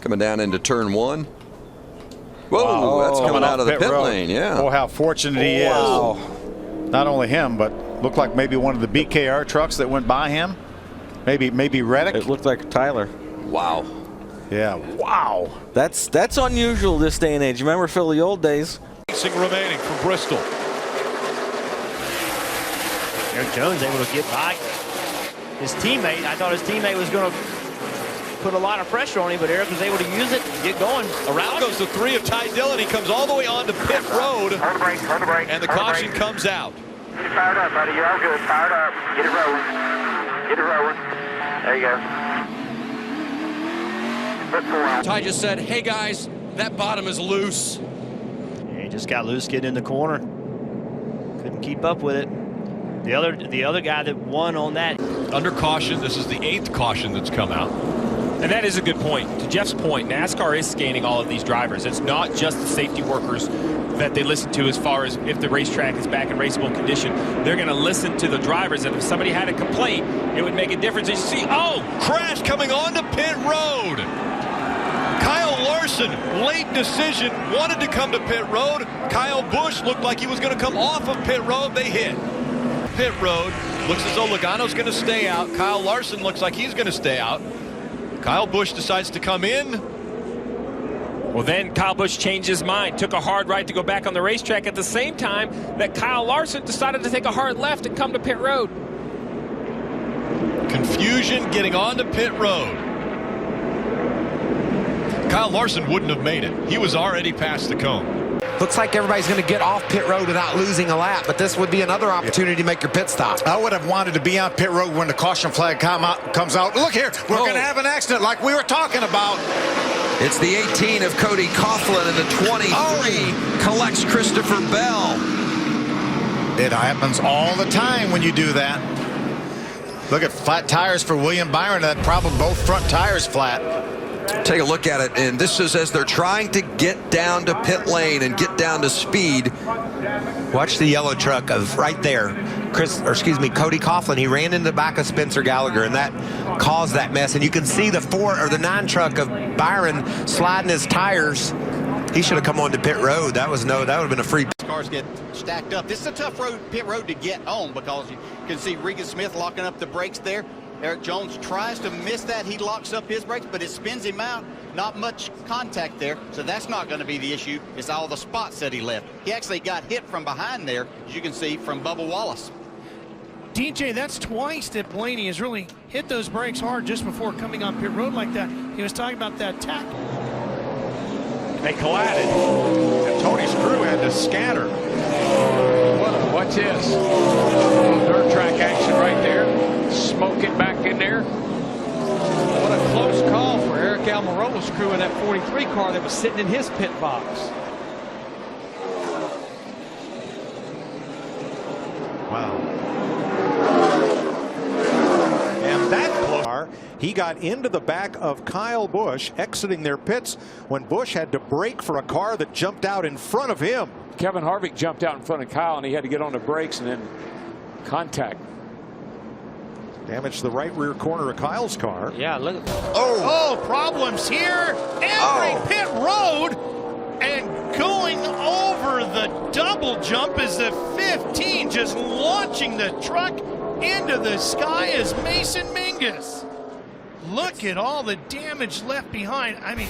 Coming down into turn 1. Whoa, wow. That's coming out of the pit road. lane, yeah. Oh, how fortunate he is. Not only him, but looked like maybe one of the BKR trucks that went by him. Maybe Reddick. It looked like Tyler. Wow. Yeah, wow. That's unusual this day and age. Remember, Phil, the old days. Racing remaining from Bristol. Eric Jones able to get by his teammate. I thought his teammate was going to put a lot of pressure on him, but Eric was able to use it, get going. Around goes the 3 of Ty Dillon. He comes all the way onto pit road. Hold the brake, And the caution comes out. Get fired up, buddy. You're all good. Fired up. Get it rolling. Get it rolling. There you go. Put 4 on. Ty just said, hey guys, that bottom is loose. Yeah, he just got loose getting in the corner. Couldn't keep up with it. The other guy that won on that. Under caution. This is the 8th caution that's come out. And that is a good point. To Jeff's point, NASCAR is scanning all of these drivers. It's not just the safety workers that they listen to as far as if the racetrack is back in raceable condition. They're going to listen to the drivers, and if somebody had a complaint, it would make a difference. And you see, Crash coming onto pit road. Kyle Larson, late decision, wanted to come to pit road. Kyle Busch looked like he was going to come off of pit road. They hit. Pit road. Looks as though Logano's going to stay out. Kyle Larson looks like he's going to stay out. Kyle Busch decides to come in. well, then Kyle Busch changed his mind, took a hard right to go back on the racetrack at the same time that Kyle Larson decided to take a hard left and come to pit road. Confusion getting onto pit road. Kyle Larson wouldn't have made it. He was already past the cone. Looks like everybody's going to get off pit road without losing a lap, but this would be another opportunity to make your pit stop. I would have wanted to be on pit road when the caution flag comes out. Look here, we're going to have an accident like we were talking about. It's the 18 of Cody Coughlin, and the 23 collects Christopher Bell. It happens all the time when you do that. Look at flat tires for William Byron. That problem, both front tires flat. Take a look at it, and this is as they're trying to get down to pit lane and get down to speed. Watch the yellow truck of right there. Cody Coughlin. He ran into the back of Spencer Gallagher, and that caused that mess. And you can see the 9 truck of Byron sliding his tires. He should have come on to pit road. That would have been a free. Cars get stacked up. This is a tough pit road to get on because you can see Regan Smith locking up the brakes there. Eric Jones tries to miss that. He locks up his brakes, but it spins him out. Not much contact there, so that's not going to be the issue. It's all the spots that he left. He actually got hit from behind there, as you can see from Bubba Wallace. DJ, that's twice that Blaney has really hit those brakes hard just before coming on pit road like that. He was talking about that tackle. They collided, and Tony's crew had to scatter. Watch this. Dirt track action right there. Smoking back in there. What a close call for Eric Almirola's crew in that 43 car that was sitting in his pit box. Wow. And that car, he got into the back of Kyle Busch exiting their pits when Busch had to brake for a car that jumped out in front of him. Kevin Harvick jumped out in front of Kyle, and he had to get on the brakes and then contact. Damaged the right rear corner of Kyle's car. Yeah, look. Oh, problems here. Entering pit road and going over the double jump is the 15, just launching the truck into the sky is Mason Mingus. Look at all the damage left behind. I mean,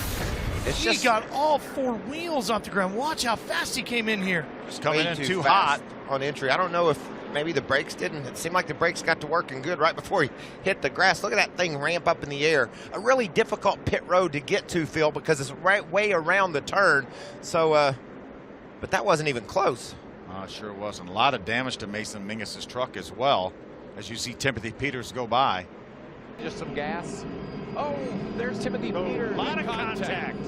he got all 4 wheels off the ground. Watch how fast he came in here. It's coming in too hot on entry. I don't know if maybe the brakes didn't. It seemed like the brakes got to working good right before he hit the grass. Look at that thing ramp up in the air. A really difficult pit road to get to, Phil, because it's right way around the turn. So, but that wasn't even close. It sure wasn't. A lot of damage to Mason Mingus's truck as well, as you see Timothy Peters go by. Just some gas. Oh, there's Timothy Peters. A lot of contact.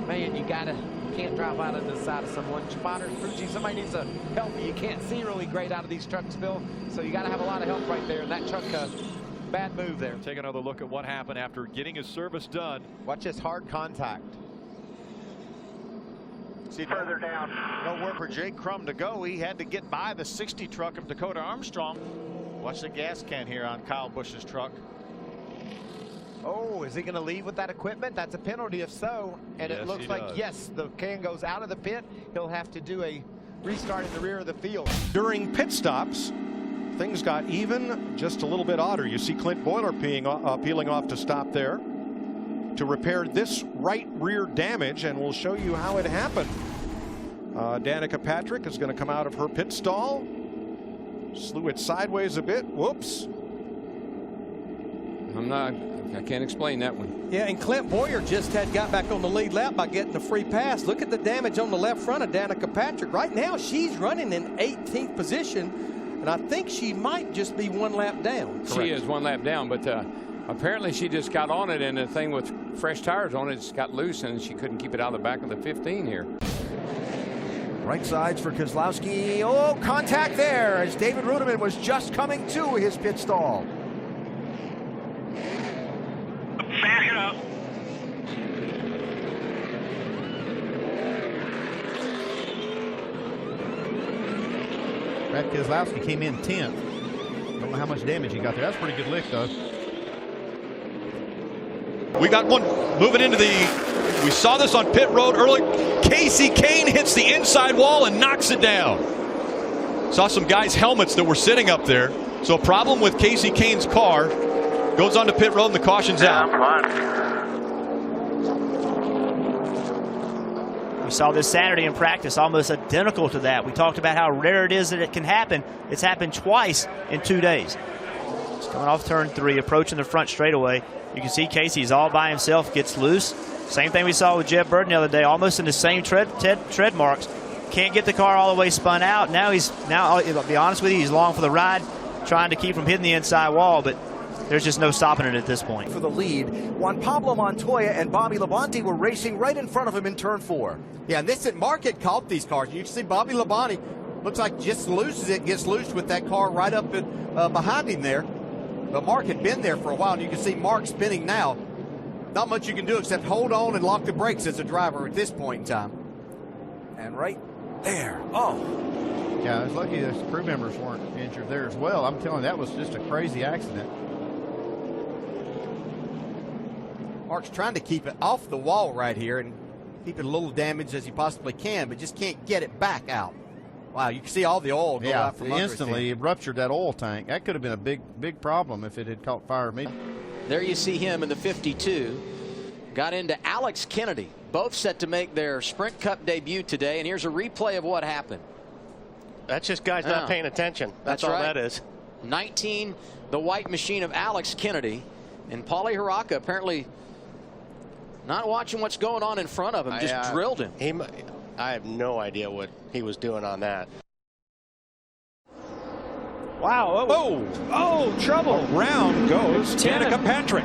Man, you can't drive out of the side of someone. Spotter, Fuji, somebody needs to help you. You can't see really great out of these trucks, Phil. So you got to have a lot of help right there. And that truck, bad move there. Take another look at what happened after getting his service done. Watch this hard contact. See, further down. Nowhere for Jake Crum to go. He had to get by the 60 truck of Dakota Armstrong. Watch the gas can here on Kyle Busch's truck. Oh, is he going to leave with that equipment? That's a penalty if so. And Yes, it looks he like, does. yes, the can goes out of the pit. He'll have to do a restart in the rear of the field. During pit stops, things got even just a little bit odder. You see Clint Boiler peeling off to stop there to repair this right rear damage, and we'll show you how it happened. Danica Patrick is going to come out of her pit stall. Slew it sideways a bit. Whoops. I can't explain that one. Yeah, and Clint Boyer just got back on the lead lap by getting a free pass. Look at the damage on the left front of Danica Patrick. Right now, she's running in 18th position, and I think she might just be one lap down. She is one lap down, but apparently she just got on it, and the thing with fresh tires on it just got loose, and she couldn't keep it out of the back of the 15 here. Right sides for Keselowski. Oh, contact there as David Rudiman was just coming to his pit stall. Back it up. Brad Keselowski came in 10th. Don't know how much damage he got there. That's a pretty good lick, though. We got one moving into we saw this on pit road early. Casey Kane hits the inside wall and knocks it down. Saw some guys' helmets that were sitting up there. So a problem with Casey Kane's car. Goes on to pit road and the caution's out. We saw this Saturday in practice, almost identical to that. We talked about how rare it is that it can happen. It's happened twice in 2 days. It's coming off turn 3, approaching the front straightaway. You can see Casey's all by himself, gets loose. Same thing we saw with Jeb Burton the other day, almost in the same tread marks. Can't get the car all the way spun out. Now I'll be honest with you, he's long for the ride, trying to keep from hitting the inside wall, but there's just no stopping it at this point. For the lead, Juan Pablo Montoya and Bobby Labonte were racing right in front of him in turn 4. Yeah, and Mark had caught these cars. You can see Bobby Labonte looks like just loses it, gets loose with that car right up behind him there. But Mark had been there for a while, and you can see Mark spinning now. Not much you can do except hold on and lock the brakes as a driver at this point in time. And right there. Oh. Yeah, I was lucky the crew members weren't injured there as well. I'm telling you, that was just a crazy accident. Mark's trying to keep it off the wall right here and keep it a little damaged as he possibly can, but just can't get it back out. Wow, you can see all the oil go out from under instantly it ruptured that oil tank. That could have been a big problem if it had caught fire immediately. There you see him in the 52. Got into Alex Kennedy. Both set to make their Sprint Cup debut today, and here's a replay of what happened. That's just guys not paying attention. That's all right. that is. 19, the white machine of Alex Kennedy, and Paulie Haraka apparently not watching what's going on in front of him, just drilled him. I have no idea what he was doing on that. Wow. Oh, trouble. Around goes Danica Patrick.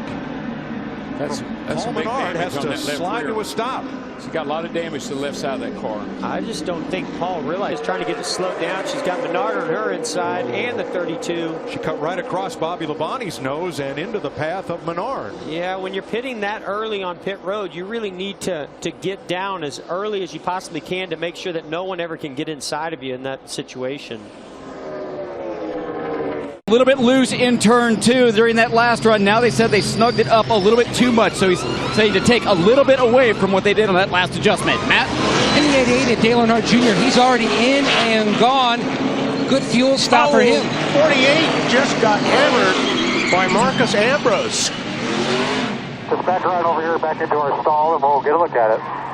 That's Paul a big Menard damage has on to that left slide rear. to a stop. She got a lot of damage to the left side of that car. I just don't think Paul realized trying to get it slowed down. She's got Menard on her inside and the 32. She cut right across Bobby Labonte's nose and into the path of Menard. Yeah, when you're pitting that early on pit road, you really need to get down as early as you possibly can to make sure that no one ever can get inside of you in that situation. A little bit loose in turn 2 during that last run. Now they said they snugged it up a little bit too much, so he's saying to take a little bit away from what they did on that last adjustment. Matt? In the 88 at Dale Earnhardt Jr., he's already in and gone. Good fuel stop for him. 48 just got hammered by Marcus Ambrose. Just back right over here, back into our stall, and we'll get a look at it.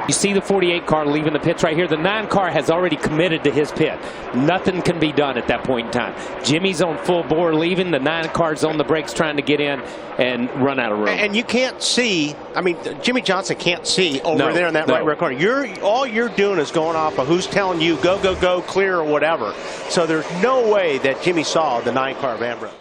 You see the 48 car leaving the pits right here. The 9 car has already committed to his pit. Nothing can be done at that point in time. Jimmy's on full bore leaving. The 9 car's on the brakes trying to get in and run out of room. And you can't see, I mean, Jimmy Johnson can't see over there in that right rear corner. All you're doing is going off of who's telling you go, go, go, clear or whatever. So there's no way that Jimmy saw the 9 car of Ambrose.